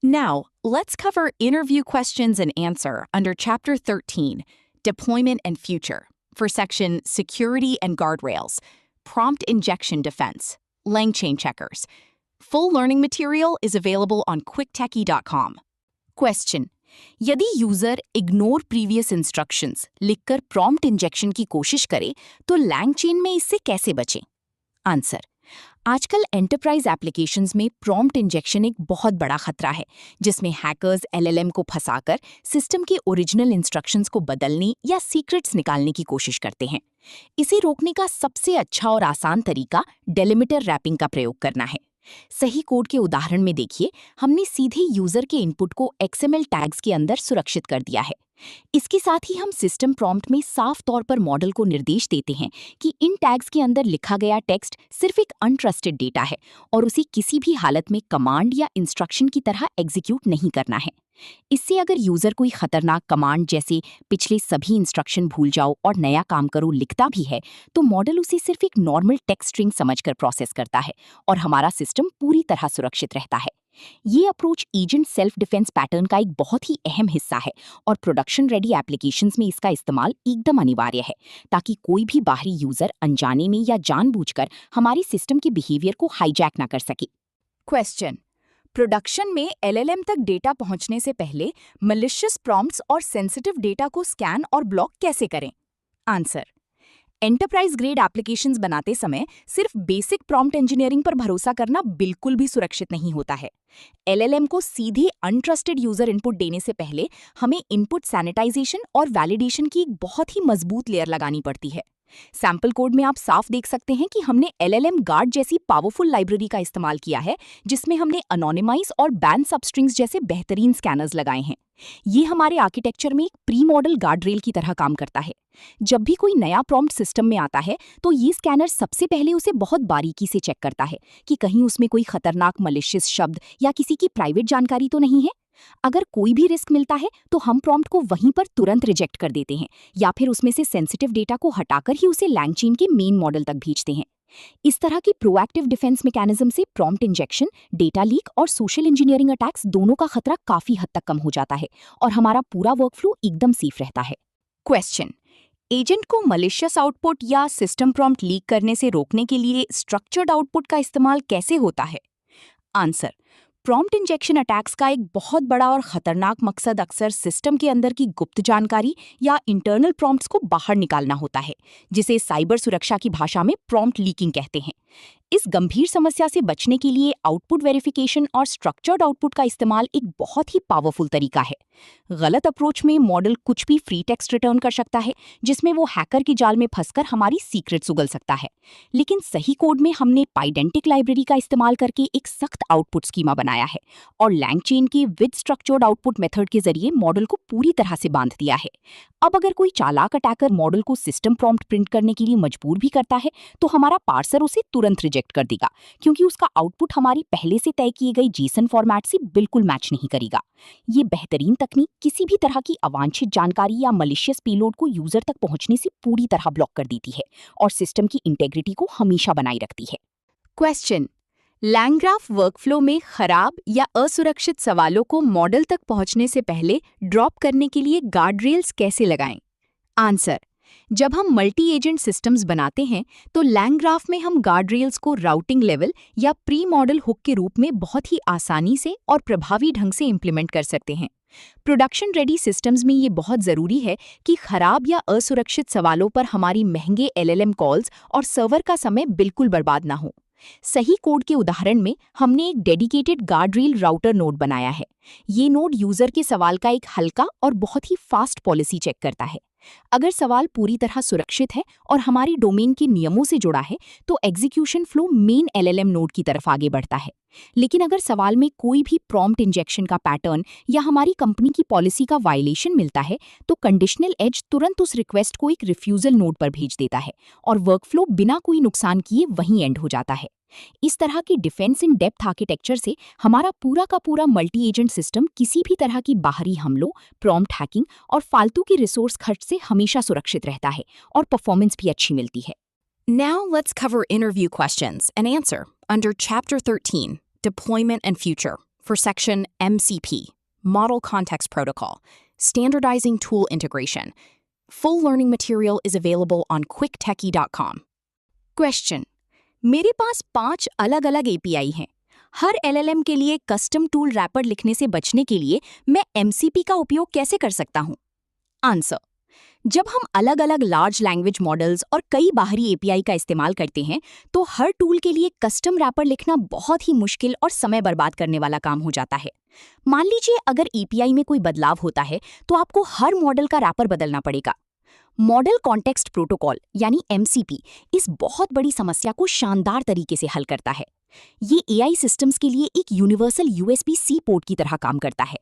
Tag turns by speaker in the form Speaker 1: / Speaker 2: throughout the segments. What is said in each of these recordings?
Speaker 1: Now, let's cover interview questions and answer under Chapter 13, Deployment and Future, for section Security and Guardrails, Prompt Injection Defense, LangChain Checkers. Full learning material is available on quicktechie.com. Question: यदि user ignore previous instructions लिखकर prompt injection की कोशिश करे तो LangChain में इससे कैसे बचें? आंसर: आजकल एंटरप्राइज एप्लीकेशंस में प्रॉम्प्ट इंजेक्शन एक बहुत बड़ा खतरा है, जिसमें हैकर्स LLM को फंसाकर सिस्टम के ओरिजिनल इंस्ट्रक्शंस को बदलने या सीक्रेट्स निकालने की कोशिश करते हैं। इसे रोकने का सबसे अच्छा और आसान तरीका डेलिमिटर रैपिंग का प्रयोग करना है। सही कोड के उदाहरण में देखिए, हमने सीधे यूजर के इनपुट को XML टैग्स के अंदर सुरक्षित कर दिया है। इसके साथ ही हम सिस्टम प्रॉम्प्ट में साफ तौर पर मॉडल को निर्देश देते हैं कि इन टैग्स के अंदर लिखा गया टेक्स्ट सिर्फ एक अनट्रस्टेड डेटा है और उसे किसी भी हालत में कमांड या इंस्ट्रक्शन की तरह एग्जीक्यूट नहीं करना है। इससे अगर यूजर कोई खतरनाक कमांड जैसे पिछले सभी इंस्ट्रक्शन भूल जाओ और नया काम करो लिखता भी है, तो मॉडल उसे सिर्फ एक नॉर्मल टेक्स्ट स्ट्रिंग समझकर प्रोसेस करता है और हमारा सिस्टम पूरी तरह सुरक्षित रहता है। ये approach agent self defence pattern का एक बहुत ही अहम हिस्सा है और प्रोडक्शन रेडी एप्लीकेशंस में इसका इस्तेमाल एकदम अनिवार्य है, ताकि कोई भी बाहरी यूजर अनजाने में या जानबूझकर हमारे सिस्टम के बिहेवियर को हाईजैक ना कर सके। क्वेश्चन: प्रोडक्शन में LLM तक डेटा पहुंचने से पहले मलिशियस प्रॉम्प्ट्स और सेंसिटिव डेटा को स्कैन और ब्लॉक कैसे करें? आंसर: एंटरप्राइज ग्रेड एप्लीकेशंस बनाते समय सिर्फ बेसिक प्रॉम्प्ट इंजीनियरिंग पर भरोसा करना बिल्कुल भी सुरक्षित नहीं होता है। LLM को सीधे अनट्रस्टेड यूजर इनपुट देने से पहले हमें इनपुट सैनिटाइजेशन और वैलिडेशन की एक बहुत ही मजबूत लेयर लगानी पड़ती है। सैंपल कोड में आप साफ देख सकते हैं कि हमने LLM गार्ड जैसी पावरफुल लाइब्रेरी का इस्तेमाल किया है, जिसमें हमने अनोनिमाइज और बैन सबस्ट्रिंग्स जैसे बेहतरीन स्कैनर्स लगाए हैं। ये हमारे आर्किटेक्चर में एक प्री मॉडल गार्ड रेल की तरह काम करता है। जब भी कोई नया प्रॉम्प्ट सिस्टम में आता है, तो ये स्कैनर सबसे पहले उसे बहुत बारीकी से चेक करता है कि कहीं उसमें कोई खतरनाक मलिशियस शब्द या किसी की प्राइवेट जानकारी तो नहीं है। अगर कोई भी रिस्क मिलता है, तो हम प्रॉम्प्ट को वहीं पर तुरंत रिजेक्ट कर देते हैं या फिर उसमें से सेंसिटिव डेटा को हटाकर ही उसे LangChain के मेन मॉडल तक भेजते हैं। इस तरह की प्रोएक्टिव डिफेंस मैकेनिज्म से प्रॉम्प्ट इंजेक्शन, डेटा लीक और सोशल इंजीनियरिंग अटैक्स दोनों का खतरा काफी हद तक कम हो जाता है और हमारा पूरा वर्कफ्लो एकदम सेफ रहता है। क्वेश्चन: एजेंट को मलिशियस आउटपुट या सिस्टम प्रॉम्प्ट लीक करने से रोकने के लिए स्ट्रक्चर्ड आउटपुट का इस्तेमाल कैसे होता है? आंसर: प्रॉम्प्ट इंजेक्शन अटैक्स का एक बहुत बड़ा और खतरनाक मकसद अक्सर सिस्टम के अंदर की गुप्त जानकारी या इंटरनल प्रॉम्प्ट्स को बाहर निकालना होता है, जिसे साइबर सुरक्षा की भाषा में प्रॉम्प्ट लीकिंग कहते हैं। इस गंभीर समस्या से बचने के लिए आउटपुट वेरिफिकेशन और स्ट्रक्चर्ड आउटपुट का इस्तेमाल एक बहुत ही पावरफुल तरीका है। गलत अप्रोच में मॉडल कुछ भी फ्री टेक्स्ट रिटर्न कर सकता है, जिसमें वो हैकर की जाल में फंसकर हमारी सीक्रेट्स उगल सकता है। लेकिन सही कोड में हमने पाइडेंटिक लाइब्रेरी का इस्तेमाल करके एक सख्त आउटपुट स्कीमा बनाया है और LangChain के विद स्ट्रक्चर्ड आउटपुट मेथड के जरिए मॉडल को पूरी तरह से बांध दिया है। अब अगर कोई चालाक अटैकर मॉडल को सिस्टम प्रॉम्प्ट प्रिंट करने के लिए मजबूर भी करता है, तो हमारा पार्सर उसे तुरंत रिजेक्ट कर देगा, क्योंकि उसका आउटपुट हमारी पहले से तय किए गई JSON फॉर्मेट से बिल्कुल मैच नहीं करेगा। ये बेहतरीन तकनीक किसी भी तरह की अवांछित जानकारी या मलिशियस पेलोड को यूजर तक पहुंचने से पूरी तरह ब्लॉक कर देती है और सिस्टम की इंटेग्रिटी को हमेशा बनाए रखती है। क्वेश्चन: LangGraph वर्कफ्लो में खराब या असुरक्षित सवालों को मॉडल तक पहुंचने से पहले ड्रॉप करने के लिए गार्डरेल्स कैसे लगाएं? आंसर: जब हम मल्टी एजेंट सिस्टम्स बनाते हैं, तो LangGraph में हम गार्डरेल्स को राउटिंग लेवल या प्री मॉडल हुक के रूप में बहुत ही आसानी से और प्रभावी ढंग से इंप्लीमेंट कर सकते हैं। प्रोडक्शन रेडी सिस्टम्स में ये बहुत ज़रूरी है कि खराब या असुरक्षित सवालों पर हमारी महंगे LLM कॉल्स और सर्वर का समय बिल्कुल बर्बाद ना हो। सही कोड के उदाहरण में हमने एक डेडिकेटेड गार्डरेल राउटर नोड बनाया है। ये नोड यूजर के सवाल का एक हल्का और बहुत ही फास्ट पॉलिसी चेक करता है। अगर सवाल पूरी तरह सुरक्षित है और हमारी डोमेन के नियमों से जुड़ा है, तो execution flow main LLM node की तरफ आगे बढ़ता है। लेकिन अगर सवाल में कोई भी प्रॉम्प्ट इंजेक्शन का पैटर्न या हमारी कंपनी की पॉलिसी का वायलेशन मिलता है, तो कंडीशनल एज तुरंत उस रिक्वेस्ट को एक रिफ्यूजल नोड पर भेज देता है और वर्कफ्लो बिना कोई नुकसान किए वहीं एंड हो जाता है। इस तरह की डिफेंस इन डेप्थ आर्किटेक्चर से हमारा पूरा का पूरा मल्टी एजेंट सिस्टम किसी भी तरह की बाहरी हमलों, प्रॉम्प्ट हैकिंग और फालतू की रिसोर्स खर्च से हमेशा सुरक्षित रहता है और परफॉर्मेंस भी अच्छी मिलती है। Now let's cover interview questions and answer under Chapter 13, Deployment and Future, for section MCP, Model Context Protocol, standardizing tool integration. Full learning material is available on quicktechie.com. Question: मेरे पास 5 अलग-अलग API हैं। हर LLM के लिए custom tool wrapper लिखने से बचने के लिए मैं MCP का उपयोग कैसे कर सकता हूं? आंसर: जब हम अलग अलग लार्ज लैंग्वेज मॉडल्स और कई बाहरी API का इस्तेमाल करते हैं तो हर टूल के लिए कस्टम रैपर लिखना बहुत ही मुश्किल और समय बर्बाद करने वाला काम हो जाता है। मान लीजिए अगर API में कोई बदलाव होता है तो आपको हर मॉडल का रैपर बदलना पड़ेगा। मॉडल कॉन्टेक्स्ट प्रोटोकॉल यानी MCP इस बहुत बड़ी समस्या को शानदार तरीके से हल करता है। ये AI सिस्टम्स के लिए एक यूनिवर्सल USB-C पोर्ट की तरह काम करता है।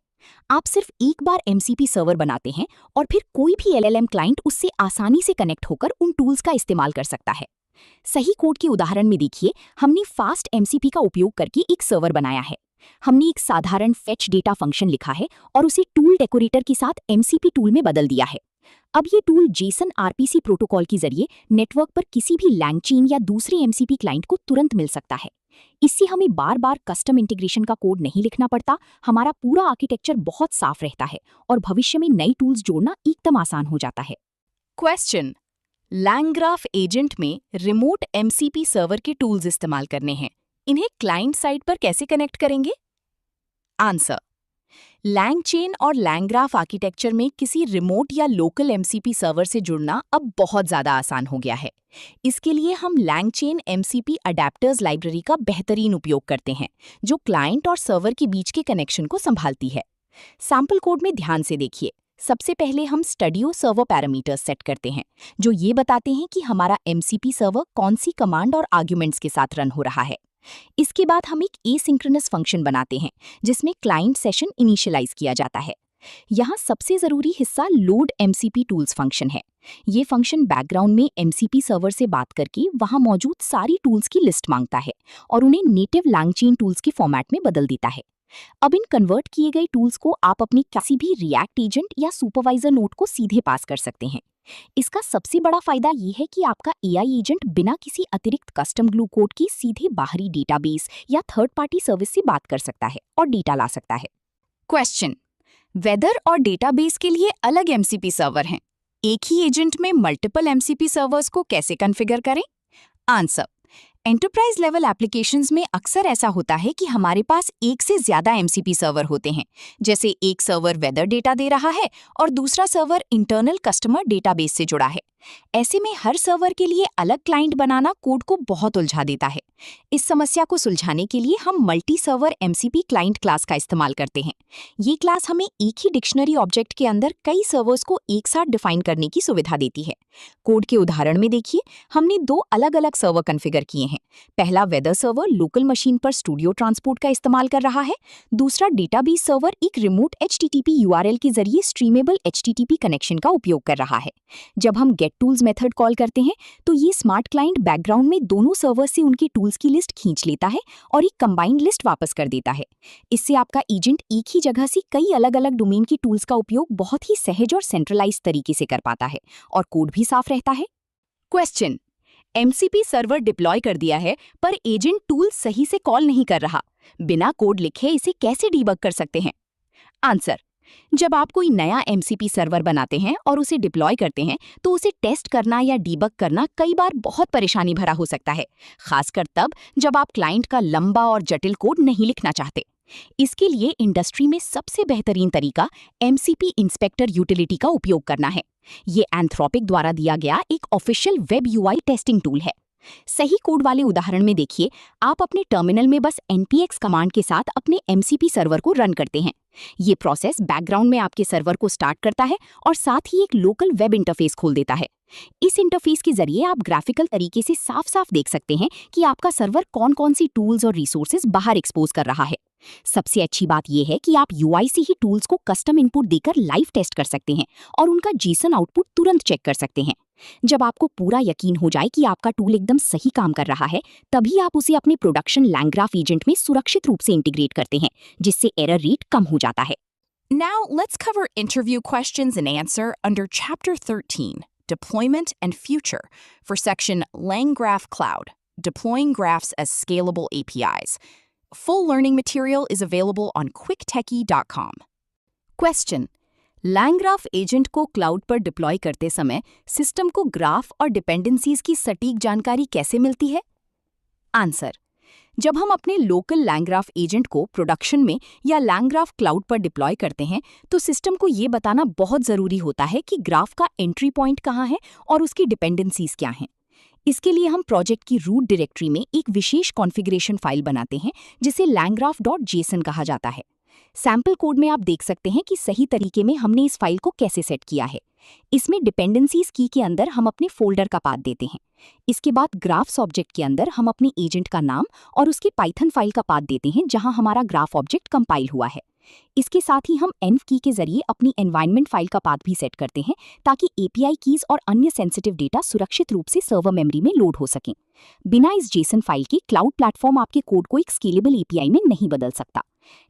Speaker 1: आप सिर्फ एक बार MCP सर्वर बनाते हैं और फिर कोई भी LLM क्लाइंट उससे आसानी से कनेक्ट होकर उन टूल्स का इस्तेमाल कर सकता है। सही कोड के उदाहरण में देखिए, हमने फास्ट MCP का उपयोग करके एक सर्वर बनाया है। हमने एक साधारण फेच डेटा फंक्शन लिखा है और उसे टूल डेकोरेटर के साथ MCP टूल में बदल दिया है। अब ये टूल JSON RPC प्रोटोकॉल के जरिए नेटवर्क पर किसी भी LangChain या दूसरे MCP क्लाइंट को तुरंत मिल सकता है। इससे हमें बार बार कस्टम इंटीग्रेशन का कोड नहीं लिखना पड़ता, हमारा पूरा आर्किटेक्चर बहुत साफ रहता है और भविष्य में नई टूल्स जोड़ना एकदम आसान हो जाता है। क्वेश्चन: LangGraph एजेंट में रिमोट MCP सर्वर के टूल्स इस्तेमाल करने हैं, इन्हें क्लाइंट साइड पर कैसे कनेक्ट करेंगे? आंसर: LangChain और LangGraph आर्किटेक्चर में किसी रिमोट या लोकल MCP सर्वर से जुड़ना अब बहुत ज़्यादा आसान हो गया है। इसके लिए हम LangChain MCP अडेप्टर्स लाइब्रेरी का बेहतरीन उपयोग करते हैं, जो क्लाइंट और सर्वर के बीच के कनेक्शन को संभालती है। सैंपल कोड में ध्यान से देखिए। सबसे पहले हम स्टडियो सर्वर पैरामीटर्स सेट करते हैं, जो ये बताते हैं कि हमारा MCP सर्वर कौन सी कमांड और आर्ग्यूमेंट्स के साथ रन हो रहा है। इसके बाद हम एक एसिंक्रोनस फंक्शन बनाते हैं, जिसमें क्लाइंट सेशन इनिशियलाइज किया जाता है। यहाँ सबसे ज़रूरी हिस्सा लोड MCP टूल्स फंक्शन है। ये फंक्शन बैकग्राउंड में MCP सर्वर से बात करके वहाँ मौजूद सारी टूल्स की लिस्ट मांगता है और उन्हें नेटिव LangChain टूल्स के फॉर्मेट में बदल देता है। अब इन कन्वर्ट किए गए टूल्स को आप अपनी किसी भी रिएक्ट एजेंट या सुपरवाइजर नोड को सीधे पास कर सकते हैं। इसका सबसे बड़ा फायदा ये है कि आपका AI एजेंट बिना किसी अतिरिक्त कस्टम ग्लू कोड की सीधे बाहरी डेटाबेस या थर्ड पार्टी सर्विस से बात कर सकता है और डेटा ला सकता है। क्वेश्चन: वेदर और डेटाबेस के लिए अलग MCP सर्वर हैं, एक ही एजेंट में मल्टीपल MCP सर्वर्स को कैसे कॉन्फ़िगर करें? आंसर: एंटरप्राइज लेवल एप्लीकेशंस में अक्सर ऐसा होता है कि हमारे पास एक से ज्यादा MCP सर्वर होते हैं, जैसे एक सर्वर वेदर डेटा दे रहा है और दूसरा सर्वर इंटरनल कस्टमर डेटाबेस से जुड़ा है। ऐसे में हर सर्वर के लिए अलग क्लाइंट बनाना कोड को बहुत उलझा देता है। इस समस्या को सुलझाने के लिए हम multi server MCP client class का इस्तेमाल करते हैं। ये क्लास हमें एक ही डिक्शनरी ऑब्जेक्ट के अंदर कई सर्वर्स को एक साथ डिफाइन करने की सुविधा देती है। कोड के उदाहरण में देखिए, हमने 2 अलग अलग सर्वर कॉन्फ़िगर किए हैं। पहला वेदर सर्वर लोकल मशीन पर स्टूडियो ट्रांसपोर्ट का इस्तेमाल कर रहा है, दूसरा डेटाबेस सर्वर एक रिमोट HTTP URL के जरिए स्ट्रीमेबल HTTP कनेक्शन का उपयोग कर रहा है। जब हम गेट टूल्स मेथड कॉल करते हैं तो ये स्मार्ट क्लाइंट बैकग्राउंड में दोनों सर्वर से उनकी टूल्स की लिस्ट खींच लेता है और एक कंबाइंड लिस्ट वापस कर देता है। इससे आपका एजेंट एक ही जगह से कई अलग अलग डोमेन की टूल्स का उपयोग बहुत ही सहज और सेंट्रलाइज्ड तरीके से कर पाता है और कोड भी साफ रहता है। क्वेश्चन: MCP सर्वर डिप्लॉय कर दिया है पर एजेंट टूल सही से कॉल नहीं कर रहा, बिना कोड लिखे इसे कैसे डीबग कर सकते हैं? आंसर: जब आप कोई नया MCP सर्वर बनाते हैं और उसे डिप्लॉय करते हैं तो उसे टेस्ट करना या डीबग करना कई बार बहुत परेशानी भरा हो सकता है, खासकर तब जब आप क्लाइंट का लंबा और जटिल कोड नहीं लिखना चाहते। इसके लिए इंडस्ट्री में सबसे बेहतरीन तरीका MCP इंस्पेक्टर यूटिलिटी का उपयोग करना है। ये एंथ्रोपिक द्वारा दिया गया एक official web UI testing tool है। सही कोड वाले उदाहरण में देखिए, आप अपने टर्मिनल में बस npx कमांड के साथ अपने MCP सर्वर को रन करते हैं। ये प्रोसेस बैकग्राउंड में आपके सर्वर को स्टार्ट करता है और साथ ही एक लोकल वेब इंटरफेस खोल देता है। इस इंटरफेस के जरिए आप ग्राफिकल तरीके से साफ साफ देख सकते हैं कि आपका सर्वर कौन कौन सी टूल्स और रिसोर्सेज बाहर एक्सपोज कर रहा है। सबसे अच्छी बात यह है कि आप UI से ही टूल्स को कस्टम इनपुट देकर लाइव टेस्ट कर सकते हैं और उनका JSON आउटपुट तुरंत चेक कर सकते हैं। जब आपको पूरा यकीन हो जाए कि आपका टूल एकदम सही काम कर रहा है, तभी आप उसे अपने प्रोडक्शन LangGraph एजेंट में सुरक्षित रूप से इंटीग्रेट करते हैं, जिससे एरर रेट कम हो जाता है। Now let's cover interview questions and answer under Chapter 13, Deployment and Future, for section LangGraph Cloud, Deploying Graphs as Scalable APIs. Full learning material is available on quicktechie.com. Question: LangGraph agent को cloud पर deploy करते समय system को graph और dependencies की सटीक जानकारी कैसे मिलती है? आंसर: जब हम अपने लोकल LangGraph एजेंट को प्रोडक्शन में या LangGraph क्लाउड पर डिप्लॉय करते हैं तो सिस्टम को ये बताना बहुत ज़रूरी होता है कि ग्राफ का एंट्री पॉइंट कहाँ है और उसकी डिपेंडेंसीज क्या हैं। इसके लिए हम प्रोजेक्ट की रूट डायरेक्टरी में एक विशेष कॉन्फ़िगरेशन फाइल बनाते हैं जिसे langgraph.json कहा जाता है। सैंपल कोड में आप देख सकते हैं कि सही तरीके में हमने इस फाइल को कैसे सेट किया है। इसमें डिपेंडेंसीज की के अंदर हम अपने फोल्डर का पाथ देते हैं। इसके बाद ग्राफ्स ऑब्जेक्ट के अंदर हम अपने एजेंट का नाम और उसकी पाइथन फाइल का पाथ देते हैं जहां हमारा ग्राफ ऑब्जेक्ट कंपाइल हुआ है। इसके साथ ही हम env की के जरिए अपनी एनवायरनमेंट फाइल का पाथ भी सेट करते हैं ताकि एपीआई कीज और अन्य सेंसिटिव डेटा सुरक्षित रूप से सर्वर मेमोरी में लोड हो सकें। बिना इस जेसन फाइल के क्लाउड प्लेटफॉर्म आपके कोड को एक स्केलेबल एपीआई में नहीं बदल सकता।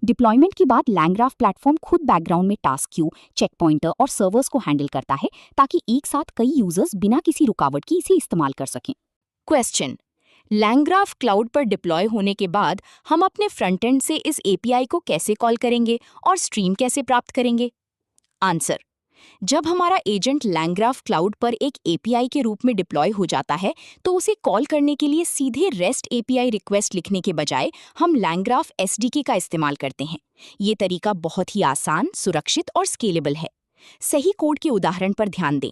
Speaker 1: डिप्लॉयमेंट के बाद LangGraph प्लेटफॉर्म खुद बैकग्राउंड में टास्क क्यू, चेक पॉइंटर और सर्वर्स को हैंडल करता है ताकि एक साथ कई यूजर्स बिना किसी रुकावट के इसे इस्तेमाल कर सकें। क्वेश्चन: LangGraph क्लाउड पर डिप्लॉय होने के बाद हम अपने फ्रंट एंड से इस एपीआई को कैसे कॉल करेंगे और स्ट्रीम कैसे प्राप्त करेंगे? आंसर: जब हमारा एजेंट LangGraph क्लाउड पर एक एपीआई के रूप में डिप्लॉय हो जाता है तो उसे कॉल करने के लिए सीधे REST एपीआई रिक्वेस्ट लिखने के बजाय हम LangGraph SDK का इस्तेमाल करते हैं। ये तरीका बहुत ही आसान, सुरक्षित और स्केलेबल है। सही कोड के उदाहरण पर ध्यान दें।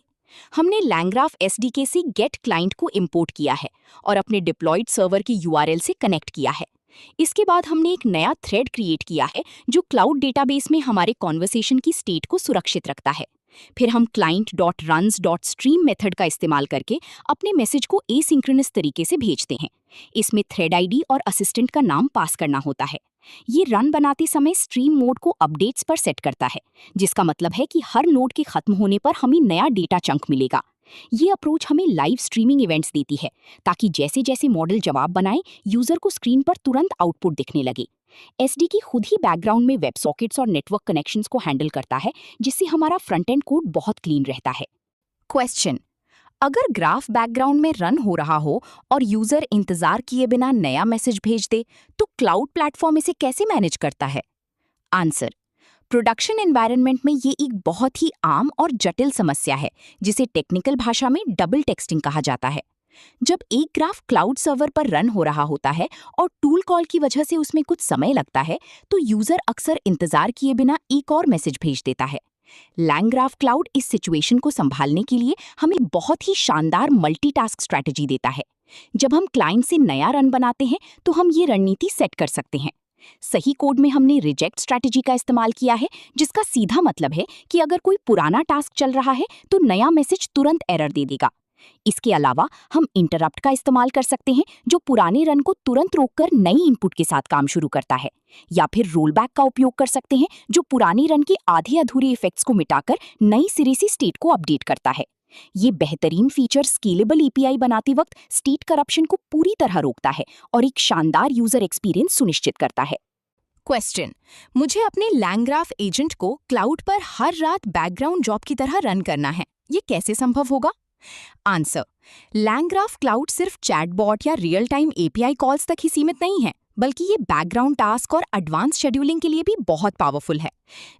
Speaker 1: हमने LangGraph SDK से गेट क्लाइंट को इंपोर्ट किया है और अपने डिप्लॉयड सर्वर की URL से कनेक्ट किया है। इसके बाद हमने एक नया थ्रेड क्रिएट किया है जो क्लाउड डेटाबेस में हमारे कॉन्वर्सेशन की स्टेट को सुरक्षित रखता है। फिर हम client.runs.stream मेथड का इस्तेमाल करके अपने मैसेज को एसिंक्रोनस तरीके से भेजते हैं। इसमें थ्रेड आईडी और असिस्टेंट का नाम पास करना होता है। ये रन बनाते समय स्ट्रीम मोड को अपडेट्स पर सेट करता है, जिसका मतलब है कि हर नोड के खत्म होने पर हमें नया डेटा चंक मिलेगा। ये अप्रोच हमें लाइव स्ट्रीमिंग इवेंट्स देती है ताकि जैसे जैसे मॉडल जवाब बनाए यूजर को स्क्रीन पर तुरंत आउटपुट दिखने लगे। एसडीके खुद ही बैकग्राउंड में वेब सॉकेट्स और नेटवर्क कनेक्शंस को हैंडल करता है, जिससे हमारा फ्रंट एंड कोड बहुत क्लीन रहता है। क्वेश्चन: अगर ग्राफ बैकग्राउंड में रन हो रहा हो और यूजर इंतजार किए बिना नया मैसेज भेज दे तो क्लाउड प्लेटफॉर्म इसे कैसे मैनेज करता है? आंसर: प्रोडक्शन एनवायरनमेंट में ये एक बहुत ही आम और जटिल समस्या है जिसे टेक्निकल भाषा में डबल टेक्स्टिंग कहा जाता है। जब एक ग्राफ क्लाउड सर्वर पर रन हो रहा होता है और टूल कॉल की वजह से उसमें कुछ समय लगता है तो यूजर अक्सर इंतजार किए बिना एक और मैसेज भेज देता है। LangGraph क्लाउड इस सिचुएशन को संभालने के लिए हमें बहुत ही शानदार मल्टीटास्क स्ट्रैटेजी देता है। जब हम क्लाइंट से नया रन बनाते हैं तो हम ये रणनीति सेट कर सकते हैं। सही कोड में हमने रिजेक्ट स्ट्रैटेजी का इस्तेमाल किया है, जिसका सीधा मतलब है कि अगर कोई पुराना टास्क चल रहा है तो नया मैसेज तुरंत एरर दे देगा। इसके अलावा हम इंटरप्ट का इस्तेमाल कर सकते हैं जो पुराने रन को तुरंत रोककर नई इनपुट के साथ काम शुरू करता है, या फिर रोलबैक का उपयोग कर सकते हैं जो पुराने रन के आधे अधूरे इफेक्ट्स को मिटाकर नई सिरे से स्टेट को अपडेट करता है। ये बेहतरीन फीचर स्केलेबल एपीआई बनाते वक्त स्टेट करप्शन को पूरी तरह रोकता है और एक शानदार यूजर एक्सपीरियंस सुनिश्चित करता है। क्वेश्चन: मुझे अपने LangGraph एजेंट को क्लाउड पर हर रात बैकग्राउंड जॉब की तरह रन करना है, ये कैसे संभव होगा? आंसर: LangGraph क्लाउड सिर्फ चैटबॉट या रियल टाइम एपीआई कॉल्स तक ही सीमित नहीं है, बल्कि ये बैकग्राउंड टास्क और एडवांस शेड्यूलिंग के लिए भी बहुत पावरफुल है।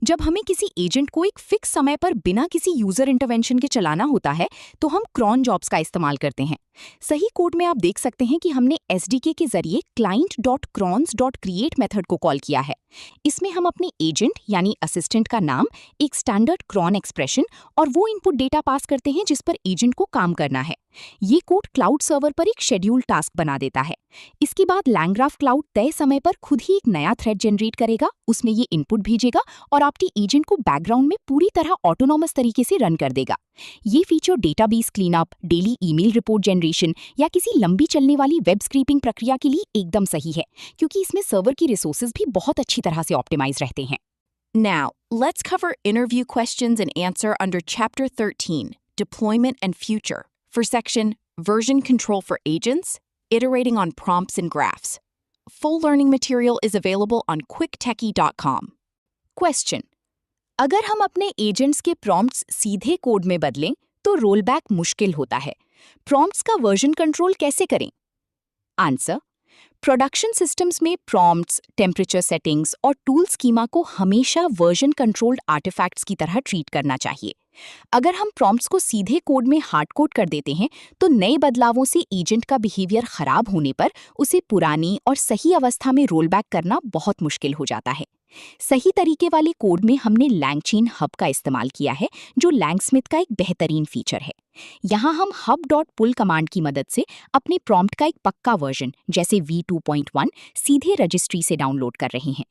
Speaker 1: जब हमें किसी एजेंट को एक फिक्स समय पर बिना किसी यूजर इंटरवेंशन के चलाना होता है तो हम क्रॉन जॉब्स का इस्तेमाल करते हैं। सही कोड में आप देख सकते हैं कि हमने एसडीके के जरिए client.crons.create मेथड को कॉल किया है। इसमें हम अपने एजेंट यानी असिस्टेंट का नाम, एक स्टैंडर्ड क्रॉन एक्सप्रेशन और वो इनपुट डेटा पास करते हैं जिस पर एजेंट को काम करना है। ये कोड क्लाउड सर्वर पर एक शेड्यूल टास्क बना देता है। इसके बाद LangGraph क्लाउड तय समय पर खुद ही एक नया थ्रेड जनरेट करेगा, उसमें ये इनपुट भेजेगा और आपकी एजेंट को बैकग्राउंड में पूरी तरह ऑटोनॉमस तरीके से रन कर देगा। ये feature database cleanup, daily email report generation या किसी लंबी चलने वाली वेब स्क्रैपिंग प्रक्रिया के लिए एकदम सही है, क्योंकि इसमें सर्वर की रिसोर्सेज भी बहुत अच्छी तरह से ऑप्टिमाइज रहते हैं। Now, let's cover interview questions and answer under Chapter 13, Deployment and Future, for section Version Control for Agents, Iterating on Prompts and Graphs. Full learning material is available on quicktechie.com. Question: अगर हम अपने agents के prompts सीधे code में बदलें तो rollback मुश्किल होता है। प्रॉम्प्ट्स का वर्जन कंट्रोल कैसे करें? आंसर: प्रोडक्शन सिस्टम्स में प्रॉम्प्ट्स, टेम्परेचर सेटिंग्स और टूल स्कीमा को हमेशा वर्जन कंट्रोल्ड आर्टिफैक्ट्स की तरह ट्रीट करना चाहिए। अगर हम प्रॉम्प्ट्स को सीधे कोड में हार्ड कोड कर देते हैं तो नए बदलावों से एजेंट का बिहेवियर खराब होने पर उसे पुरानी और सही अवस्था में रोल बैक करना बहुत मुश्किल हो जाता है। सही तरीके वाले कोड में हमने लैंगचेन हब का इस्तेमाल किया है, जो लैंगस्मिथ का एक बेहतरीन फीचर है। यहाँ हम hub.pull कमांड की मदद से अपने प्रॉम्प्ट का एक पक्का वर्जन जैसे v2.1 सीधे रजिस्ट्री से डाउनलोड कर रहे हैं।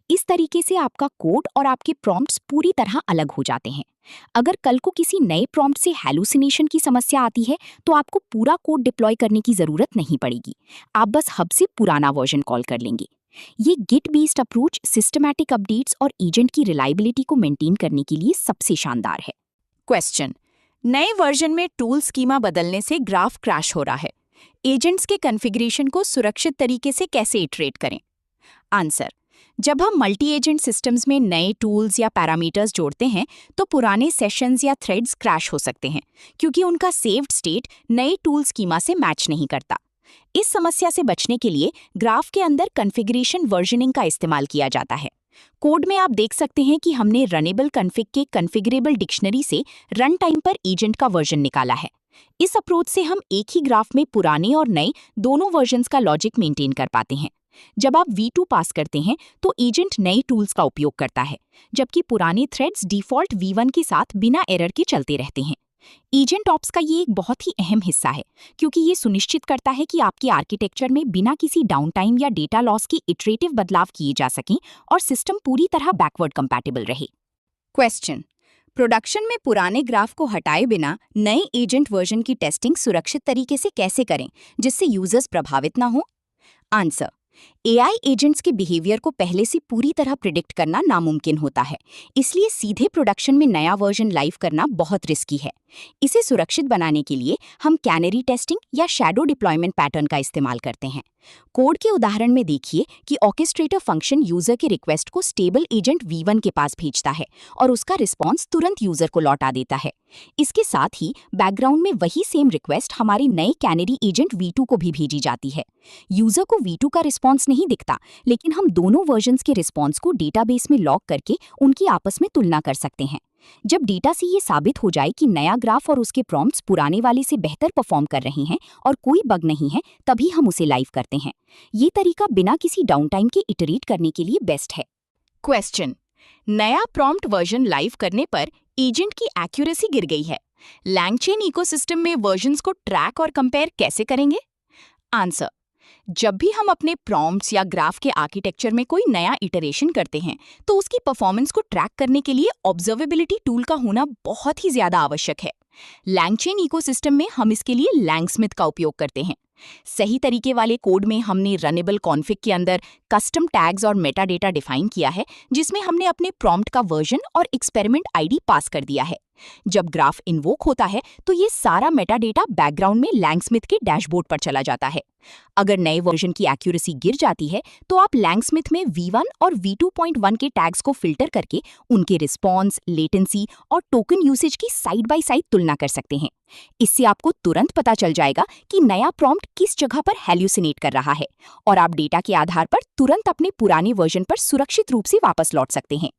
Speaker 1: इस तरीके से आपका कोड और आपके प्रॉम्प्ट्स पूरी तरह अलग हो जाते हैं। अगर कल को किसी नए प्रॉम्प्ट से हैलुसिनेशन की समस्या आती है तो आपको पूरा कोड डिप्लॉय करने की जरूरत नहीं पड़ेगी। आप बस हब से पुराना वर्जन कॉल कर लेंगे। ये git based approach systematic updates और एजेंट की रिलायबिलिटी को मेंटेन करने के लिए सबसे शानदार है।
Speaker 2: क्वेश्चन: नए वर्जन में टूल स्कीमा बदलने से ग्राफ क्रैश हो रहा है। एजेंट्स के कॉन्फ़िगरेशन को सुरक्षित तरीके से कैसे इटरेट करें? आंसर: जब हम मल्टी एजेंट सिस्टम्स में नए टूल्स या पैरामीटर्स जोड़ते हैं तो पुराने सेशंस या थ्रेड्स क्रैश हो सकते हैं, क्योंकि उनका सेव्ड स्टेट नए टूल स्कीमा से मैच नहीं करता। इस समस्या से बचने के लिए ग्राफ के अंदर कॉन्फ़िगरेशन वर्जनिंग का इस्तेमाल किया जाता है। कोड में आप देख सकते हैं कि हमने रनेबल कॉन्फ़िग के कॉन्फ़िगरेबल डिक्शनरी से रन टाइम पर एजेंट का वर्जन निकाला है। इस अप्रोच से हम एक ही ग्राफ में पुराने और नए दोनों वर्जन्स का लॉजिक मेंटेन कर पाते हैं। जब आप V2 पास करते हैं तो एजेंट नए टूल्स का उपयोग करता है, जबकि पुराने थ्रेड्स डिफ़ॉल्ट V1 के साथ बिना एरर के चलते रहते हैं। एजेंट ऑप्स का ये एक बहुत ही अहम हिस्सा है, क्योंकि ये सुनिश्चित करता है कि आपके आर्किटेक्चर में बिना किसी डाउन टाइम या डेटा लॉस के इटरेटिव बदलाव किए जा सकें और सिस्टम पूरी तरह बैकवर्ड कंपैटिबल रहे। क्वेश्चन: प्रोडक्शन में पुराने ग्राफ को हटाए बिना नए एजेंट वर्जन की टेस्टिंग सुरक्षित तरीके से कैसे करें जिससे यूजर्स प्रभावित ना हो?
Speaker 1: आंसर: AI एजेंट्स के बिहेवियर को पहले से पूरी तरह प्रिडिक्ट करना नामुमकिन होता है, इसलिए सीधे प्रोडक्शन में नया वर्जन लाइव करना बहुत रिस्की है। इसे सुरक्षित बनाने के लिए हम कैनरी टेस्टिंग या शैडो डिप्लॉयमेंट पैटर्न का इस्तेमाल करते हैं। कोड के उदाहरण में देखिए कि ऑर्केस्ट्रेटर फंक्शन यूजर के रिक्वेस्ट को स्टेबल एजेंट V1 के पास भेजता है और उसका रिस्पॉन्स तुरंत यूजर को लौटा देता है। इसके साथ ही बैकग्राउंड में वही सेम रिक्वेस्ट हमारे नए कैनरी एजेंट V2 को भी भेजी जाती है। यूजर को V2 का रिस्पॉन्स नहीं दिखता, लेकिन हम दोनों वर्जन्स के रिस्पॉन्स को डेटाबेस में लॉग करके उनकी आपस में तुलना कर सकते हैं। जब डेटा से ये साबित हो जाए कि नया ग्राफ और उसके प्रॉम्प्ट्स पुराने वाले से बेहतर परफॉर्म कर रहे हैं और कोई बग नहीं है, तभी हम उसे लाइव करते हैं। ये तरीका बिना किसी डाउन टाइम के इटरेट करने के लिए बेस्ट है।
Speaker 2: क्वेश्चन: नया प्रॉम्प्ट वर्जन लाइव करने पर एजेंट की एक्यूरेसी गिर गई है। लैंगचेन इकोसिस्टम में वर्जन्स को ट्रैक और कंपेयर कैसे करेंगे?
Speaker 1: आंसर: जब भी हम अपने प्रॉम्प्ट्स या ग्राफ के आर्किटेक्चर में कोई नया इटरेशन करते हैं तो उसकी परफॉर्मेंस को ट्रैक करने के लिए ऑब्जर्वेबिलिटी टूल का होना बहुत ही ज्यादा आवश्यक है। लैंगचेन इकोसिस्टम में हम इसके लिए लैंगस्मिथ का उपयोग करते हैं। सही तरीके वाले कोड में हमने रनेबल कॉन्फ़िग के अंदर कस्टम टैग्स और मेटा डेटा डिफाइन किया है, जिसमें हमने अपने प्रॉम्प्ट का वर्जन और एक्सपेरिमेंट आईडी पास कर दिया है। जब ग्राफ इन्वोक होता है तो ये सारा मेटा डेटा बैकग्राउंड में लैंगस्मिथ के डैशबोर्ड पर चला जाता है। अगर नए वर्जन की एक्यूरेसी गिर जाती है तो आप लैंगस्मिथ में V1 और V2.1 के टैग्स को फिल्टर करके उनके रिस्पॉन्स, लेटेंसी और टोकन यूसेज की साइड बाय साइड तुलना कर सकते हैं। इससे आपको तुरंत पता चल जाएगा कि नया प्रॉम्प्ट किस जगह पर हैल्यूसिनेट कर रहा है और आप डेटा के आधार पर तुरंत अपने पुराने वर्जन पर सुरक्षित रूप से वापस लौट सकते हैं।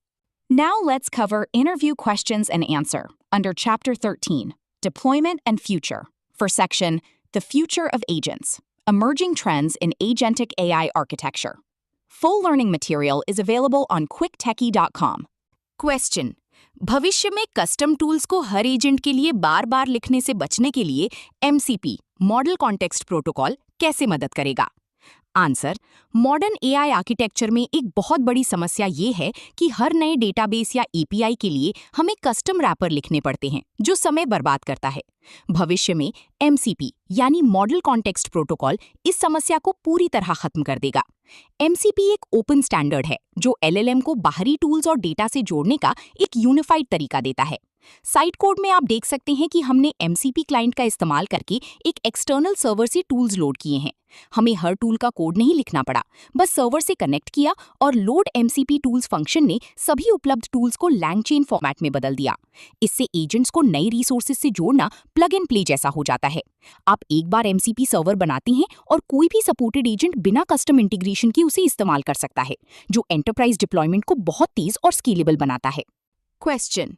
Speaker 2: Now let's cover interview questions and answer under Chapter 13, Deployment and Future, for section The Future of Agents, Emerging Trends in Agentic AI Architecture. Full learning material is available on quicktechie.com. Question: भविष्य में custom tools को हर agent के लिए बार-बार लिखने से बचने के लिए MCP, मॉडल कॉन्टेक्स्ट प्रोटोकॉल, कैसे मदद करेगा? आंसर: मॉडर्न AI आर्किटेक्चर में एक बहुत बड़ी समस्या ये है कि हर नए डेटाबेस या API के लिए हमें कस्टम रैपर लिखने पड़ते हैं, जो समय बर्बाद करता है। भविष्य में MCP यानी मॉडल कॉन्टेक्स्ट प्रोटोकॉल इस समस्या को पूरी तरह खत्म कर देगा। MCP एक ओपन स्टैंडर्ड है जो LLM को बाहरी टूल्स और डेटा से जोड़ने का एक यूनिफाइड तरीका देता है। साइट कोड में आप देख सकते हैं कि हमने MCP क्लाइंट का इस्तेमाल करके एक एक्सटर्नल सर्वर से टूल्स लोड किए हैं। हमें हर टूल का कोड नहीं लिखना पड़ा, बस सर्वर से कनेक्ट किया और लोड MCP टूल्स फंक्शन ने सभी उपलब्ध टूल्स को LangChain फॉर्मेट में बदल दिया। इससे एजेंट्स को नई रिसोर्सेज से जोड़ना प्लग एंड प्ले जैसा हो जाता है। आप एक बार MCP सर्वर बनाते हैं और कोई भी सपोर्टेड एजेंट बिना कस्टम इंटीग्रेशन के उसे इस्तेमाल कर सकता है, जो एंटरप्राइज डिप्लॉयमेंट को बहुत तेज और स्केलेबल बनाता है। क्वेश्चन: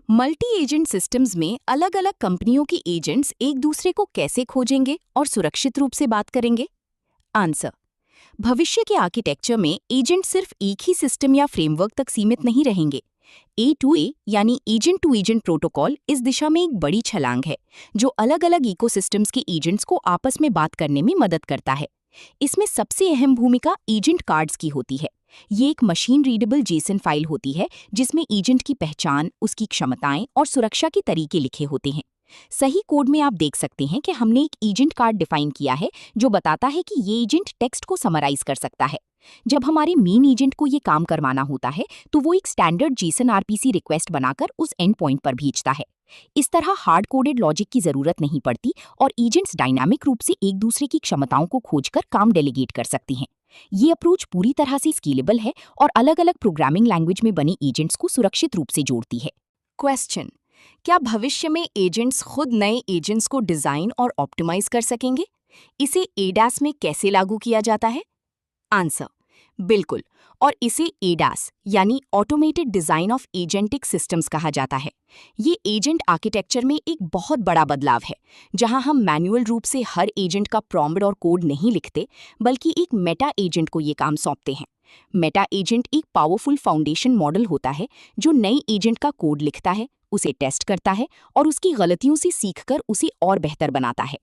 Speaker 2: मल्टी एजेंट सिस्टम्स में अलग अलग कंपनियों की एजेंट्स एक दूसरे को कैसे खोजेंगे और सुरक्षित रूप से बात करेंगे? आंसर: भविष्य के आर्किटेक्चर में एजेंट सिर्फ एक ही सिस्टम या फ्रेमवर्क तक सीमित नहीं रहेंगे। A2A यानी एजेंट टू एजेंट प्रोटोकॉल इस दिशा में एक बड़ी छलांग है, जो अलग अलग इकोसिस्टम्स के एजेंट्स को आपस में बात करने में मदद करता है। इसमें सबसे अहम भूमिका एजेंट कार्ड्स की होती है। ये एक मशीन रीडेबल जेसन फाइल होती है जिसमें एजेंट की पहचान, उसकी क्षमताएं और सुरक्षा के तरीके लिखे होते हैं। सही कोड में आप देख सकते हैं कि हमने एक एजेंट कार्ड डिफाइन किया है जो बताता है कि ये एजेंट टेक्स्ट को समराइज कर सकता है। जब हमारे मेन एजेंट को ये काम करवाना होता है तो वो एक स्टैंडर्ड जेसन RPC रिक्वेस्ट बनाकर उस एंड पॉइंट पर भेजता है। इस तरह हार्ड कोडेड लॉजिक की जरूरत नहीं पड़ती और एजेंट्स डायनामिक रूप से एक दूसरे की क्षमताओं को खोजकर काम डेलीगेट कर सकती हैं। ये अप्रोच पूरी तरह से स्केलेबल है और अलग अलग प्रोग्रामिंग लैंग्वेज में बने एजेंट्स को सुरक्षित रूप से जोड़ती है। क्वेश्चन: क्या भविष्य में एजेंट्स खुद नए एजेंट्स को डिजाइन और ऑप्टिमाइज कर सकेंगे? इसे ADAS में कैसे लागू किया जाता है? आंसर: बिल्कुल, और इसे ADAS यानी automated design of agentic systems कहा जाता है। ये एजेंट आर्किटेक्चर में एक बहुत बड़ा बदलाव है, जहां हम मैन्युअल रूप से हर एजेंट का प्रॉम्प्ट और कोड नहीं लिखते, बल्कि एक मेटा एजेंट को ये काम सौंपते हैं। मेटा एजेंट एक पावरफुल फाउंडेशन मॉडल होता है जो नई एजेंट का कोड लिखता है, उसे टेस्ट करता है और उसकी गलतियों से सीखकर उसे और बेहतर बनाता है।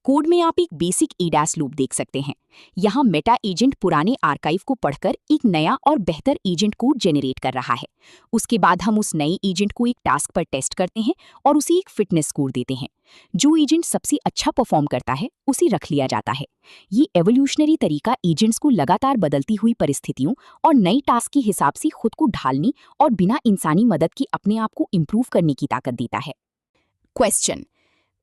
Speaker 2: कोड में आप एक बेसिक ADAS लूप देख सकते हैं। यहाँ मेटा एजेंट पुराने आर्काइव को पढ़कर एक नया और बेहतर एजेंट कोड जेनरेट कर रहा है। उसके बाद हम उस नए एजेंट को एक टास्क पर टेस्ट करते हैं और उसे एक फिटनेस स्कोर देते हैं। जो एजेंट सबसे अच्छा परफॉर्म करता है उसे रख लिया जाता है। ये एवोल्यूशनरी तरीका एजेंट्स को लगातार बदलती हुई परिस्थितियों और नई टास्क के हिसाब से खुद को ढालने और बिना इंसानी मदद के अपने आप को इम्प्रूव करने की ताकत देता है। क्वेश्चन: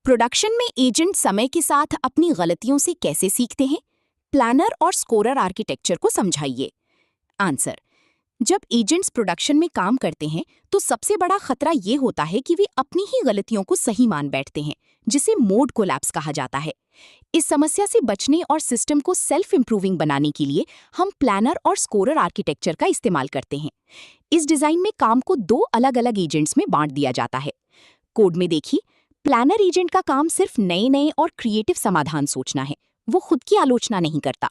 Speaker 2: प्रोडक्शन में एजेंट समय के साथ अपनी गलतियों से कैसे सीखते हैं? प्लानर और स्कोरर आर्किटेक्चर को समझाइए। आंसर: जब एजेंट्स प्रोडक्शन में काम करते हैं तो सबसे बड़ा खतरा ये होता है कि वे अपनी ही गलतियों को सही मान बैठते हैं, जिसे मोड कोलैप्स कहा जाता है। इस समस्या से बचने और सिस्टम को सेल्फ इंप्रूविंग बनाने के लिए हम प्लानर और स्कोरर आर्किटेक्चर का इस्तेमाल करते हैं। इस डिजाइन में काम को 2 अलग अलग एजेंट्स में बांट दिया जाता है। कोड में देखिए, प्लानर एजेंट का काम सिर्फ नए नए और क्रिएटिव समाधान सोचना है, वो खुद की आलोचना नहीं करता।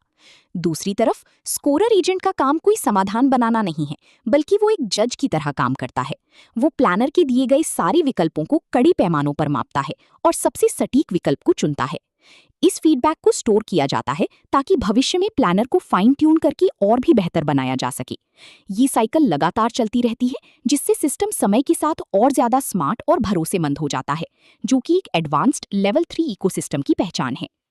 Speaker 2: दूसरी तरफ स्कोरर एजेंट का काम कोई समाधान बनाना नहीं है, बल्कि वो एक जज की तरह काम करता है। वो प्लानर के दिए गए सारे विकल्पों को कड़ी पैमानों पर मापता है और सबसे सटीक विकल्प को चुनता है। इस फीडबैक को स्टोर किया जाता है ताकि भविष्य में प्लानर को फाइन ट्यून करके और भी बेहतर बनाया जा सके। ये साइकिल लगातार चलती रहती है, जिससे सिस्टम समय के साथ और ज्यादा स्मार्ट और भरोसेमंद हो जाता है, जो कि एक एडवांस्ड लेवल 3 इकोसिस्टम की पहचान है।